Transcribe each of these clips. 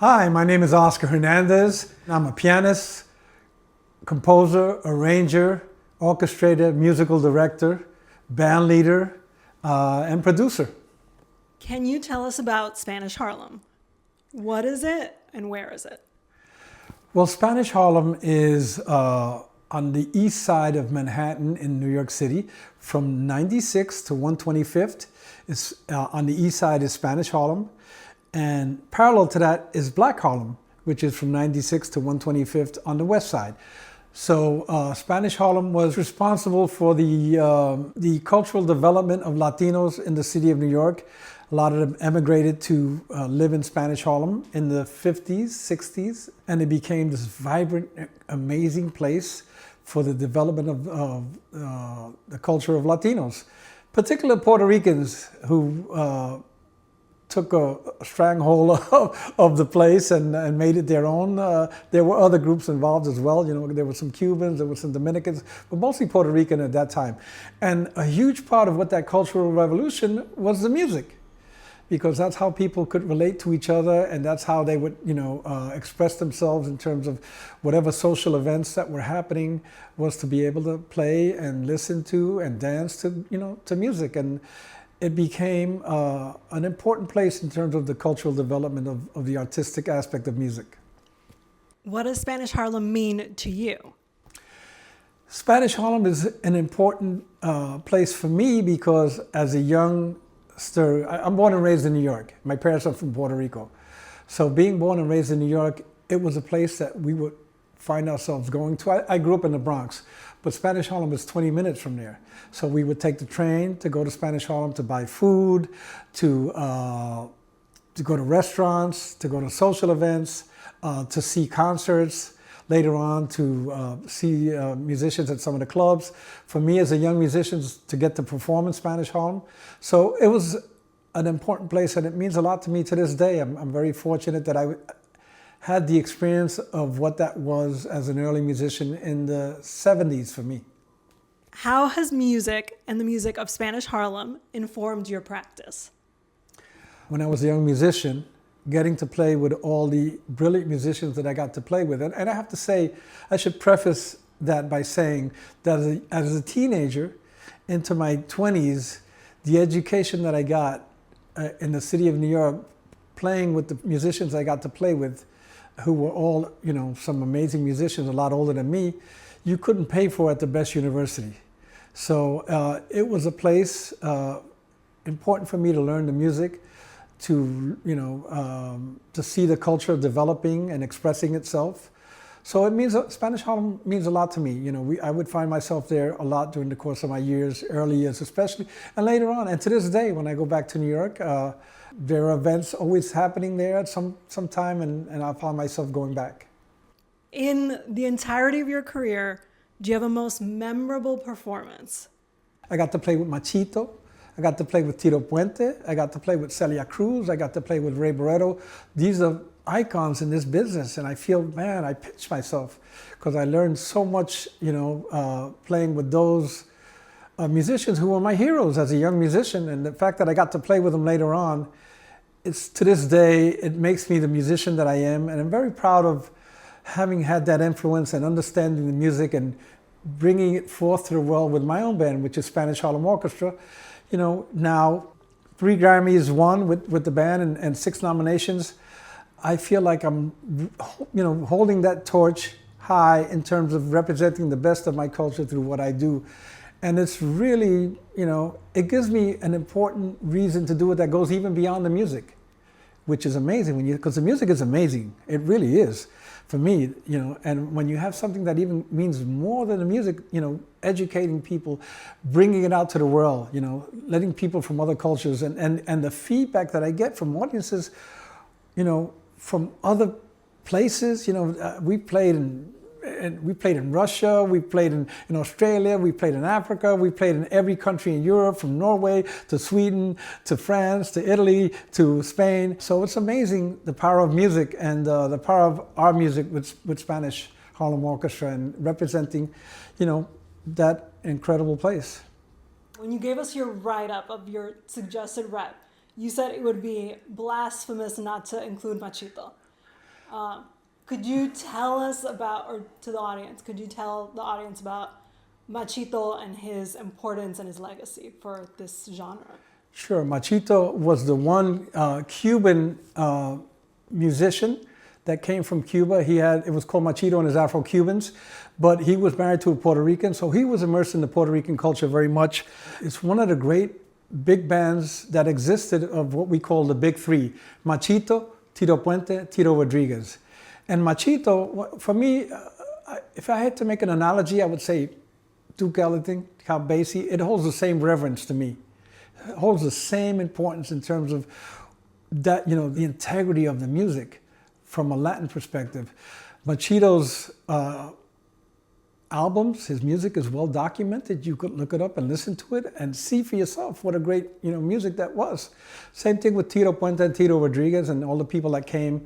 Hi, my name is Oscar Hernandez. I'm a pianist, composer, arranger, orchestrator, musical director, band leader, and producer. Can you tell us about Spanish Harlem? What is it and where is it? Well, Spanish Harlem is on the east side of Manhattan in New York City, from 96th to 125th. It's, on the east side is Spanish Harlem, and parallel to that is Black Harlem, which is from 96th to 125th on the west side. So Spanish Harlem was responsible for the cultural development of Latinos in the city of New York. A lot of them emigrated to live in Spanish Harlem in the 50s, 60s, and it became this vibrant, amazing place for the development of the culture of Latinos, particularly Puerto Ricans who took a stranglehold of the place and made it their own. There were other groups involved as well. You know, there were some Cubans, there were some Dominicans, but mostly Puerto Rican at that time. And a huge part of what that cultural revolution was the music, because that's how people could relate to each other, and that's how they would, express themselves in terms of whatever social events that were happening, was to be able to play and listen to and dance to music. And it became an important place in terms of the cultural development of the artistic aspect of music. What does Spanish Harlem mean to you? Spanish Harlem is an important place for me because as a youngster, I'm born and raised in New York. My parents are from Puerto Rico. So being born and raised in New York, it was a place that we would find ourselves going to. I grew up in the Bronx, but Spanish Harlem is 20 minutes from there. So we would take the train to go to Spanish Harlem to buy food, to go to restaurants, to go to social events, to see concerts, later on to see musicians at some of the clubs. For me as a young musician, to get to perform in Spanish Harlem. So it was an important place, and it means a lot to me to this day. I'm very fortunate that I had the experience of what that was as an early musician in the 70s for me. How has music and the music of Spanish Harlem informed your practice? When I was a young musician, getting to play with all the brilliant musicians that I got to play with. And I have to say, I should preface that by saying that as a teenager into my 20s, the education that I got in the city of New York, playing with the musicians I got to play with, who were all, some amazing musicians, a lot older than me, you couldn't pay for at the best university. So it was a place important for me to learn the music, to to see the culture developing and expressing itself. So it means Spanish Harlem means a lot to me. I would find myself there a lot during the course of my years, early years especially, and later on. And to this day, when I go back to New York, there are events always happening there at some time, and I find myself going back. In the entirety of your career, do you have a most memorable performance? I got to play with Machito. I got to play with Tito Puente. I got to play with Celia Cruz. I got to play with Ray Barretto. These are icons in this business, and I feel, man, I pinch myself because I learned so much, playing with those musicians who were my heroes as a young musician. And the fact that I got to play with them later on, it's to this day, it makes me the musician that I am. And I'm very proud of having had that influence and understanding the music and bringing it forth to the world with my own band, which is Spanish Harlem Orchestra. Now 3 Grammys won with the band and 6 nominations. I feel like I'm, holding that torch high in terms of representing the best of my culture through what I do. And it's really, it gives me an important reason to do it that goes even beyond the music, which is amazing because the music is amazing. It really is for me, and when you have something that even means more than the music, educating people, bringing it out to the world, letting people from other cultures and the feedback that I get from audiences, from other places, we played in Russia, we played in Australia, we played in Africa, we played in every country in Europe, from Norway to Sweden to France to Italy to Spain. So it's amazing the power of music and the power of our music with Spanish Harlem Orchestra and representing, that incredible place. When you gave us your write-up of your suggested rep, you said it would be blasphemous not to include Machito. Could you tell us about, or to the audience, could you tell the audience about Machito and his importance and his legacy for this genre? Sure. Machito was the one Cuban musician that came from Cuba. It was called Machito and his Afro-Cubans, but he was married to a Puerto Rican, so he was immersed in the Puerto Rican culture very much. It's one of the great big bands that existed of what we call the Big Three: Machito, Tito Puente, Tito Rodriguez. And Machito, for me, if I had to make an analogy, I would say Duke Ellington, Count Basie. It holds the same reverence to me. It holds the same importance in terms of that, the integrity of the music from a Latin perspective. Machito's albums, his music is well documented. You could look it up and listen to it and see for yourself what a great, music that was. Same thing with Tito Puente and Tito Rodriguez and all the people that came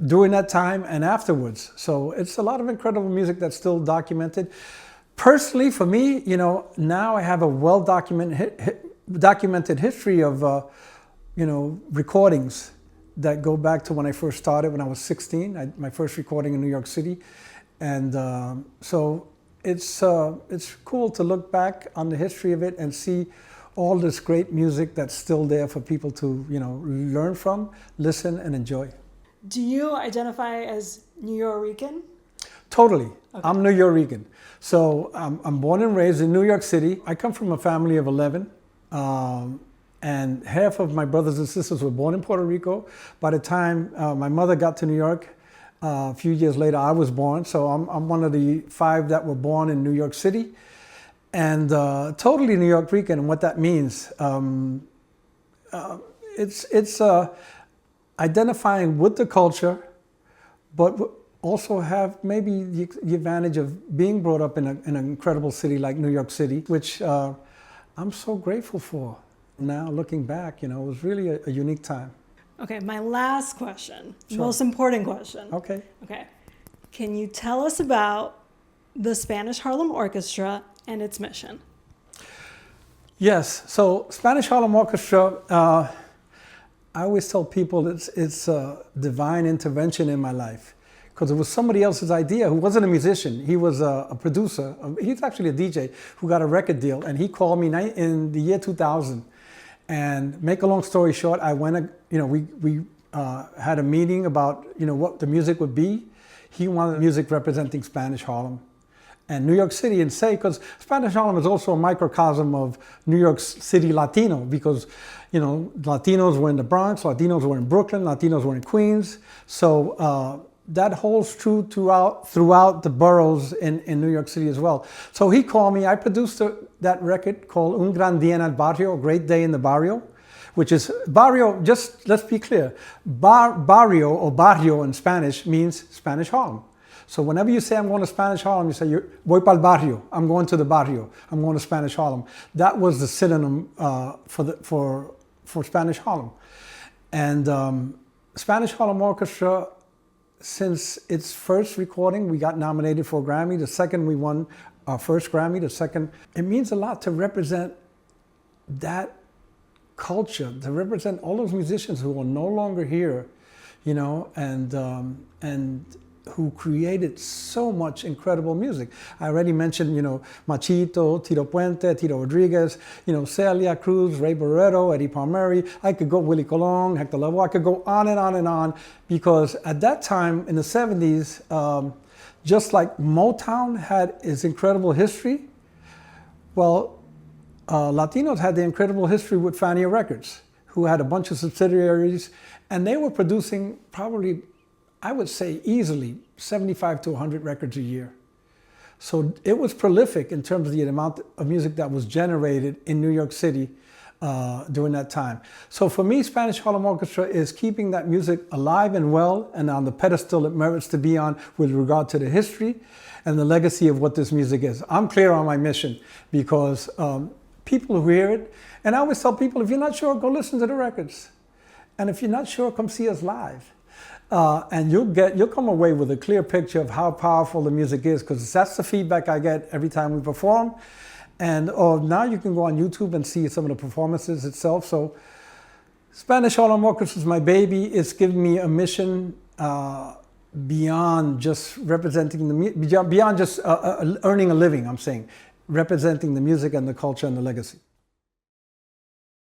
during that time and afterwards. So it's a lot of incredible music that's still documented. Personally, for me, now I have a well documented history of, recordings that go back to when I first started when I was 16. My first recording in New York City, and so it's cool to look back on the history of it and see all this great music that's still there for people to learn from, listen, and enjoy. Do you identify as New Yorican? Totally. Okay. I'm New Yorican. So I'm born and raised in New York City. I come from a family of 11, and half of my brothers and sisters were born in Puerto Rico. By the time my mother got to New York, a few years later, I was born. So I'm one of the 5 that were born in New York City, and totally New Yorican. And what that means, it's identifying with the culture, but also have maybe the advantage of being brought up in an incredible city like New York City, which I'm so grateful for. Now looking back, it was really a unique time. Okay, my last question, Sure. Most important question. Okay. Can you tell us about the Spanish Harlem Orchestra and its mission? Yes, so Spanish Harlem Orchestra, I always tell people it's a divine intervention in my life, because it was somebody else's idea who wasn't a musician. He was a producer. He's actually a DJ who got a record deal, and he called me in the year 2000. And make a long story short, I went, we had a meeting about, what the music would be. He wanted music representing Spanish Harlem and New York City, and because Spanish Harlem is also a microcosm of New York City Latino, because Latinos were in the Bronx, Latinos were in Brooklyn, Latinos were in Queens. So that holds true throughout the boroughs in New York City as well. So he called me. I produced that record called Un Gran Día en el Barrio, a great day in the Barrio, which is Barrio. Just let's be clear, Barrio or Barrio in Spanish means Spanish Harlem. So whenever you say I'm going to Spanish Harlem, you say voy pa'l barrio. I'm going to the barrio. I'm going to Spanish Harlem. That was the synonym for Spanish Harlem. And Spanish Harlem Orchestra, since its first recording, we got nominated for a Grammy. The second, we won our first Grammy. The second, it means a lot to represent that culture, to represent all those musicians who are no longer here, and who created so much incredible music. I already mentioned, Machito, Tito Puente, Tito Rodriguez, Celia Cruz, Ray Barretto, Eddie Palmieri. I could go Willie Colon, Hector Lavoe. I could go on and on and on, because at that time in the 70s, just like Motown had its incredible history, well, Latinos had the incredible history with Fania Records, who had a bunch of subsidiaries, and they were producing probably, I would say easily 75 to 100 records a year. So it was prolific in terms of the amount of music that was generated in New York City during that time. So for me, Spanish Harlem Orchestra is keeping that music alive and well and on the pedestal it merits to be on with regard to the history and the legacy of what this music is. I'm clear on my mission, because people who hear it, and I always tell people, if you're not sure, go listen to the records. And if you're not sure, come see us live. And you'll come away with a clear picture of how powerful the music is, because that's the feedback I get every time we perform. And now you can go on YouTube and see some of the performances itself. So Spanish Harlem Orchestra is my baby. It's given me a mission beyond just representing beyond just earning a living. I'm saying representing the music and the culture and the legacy.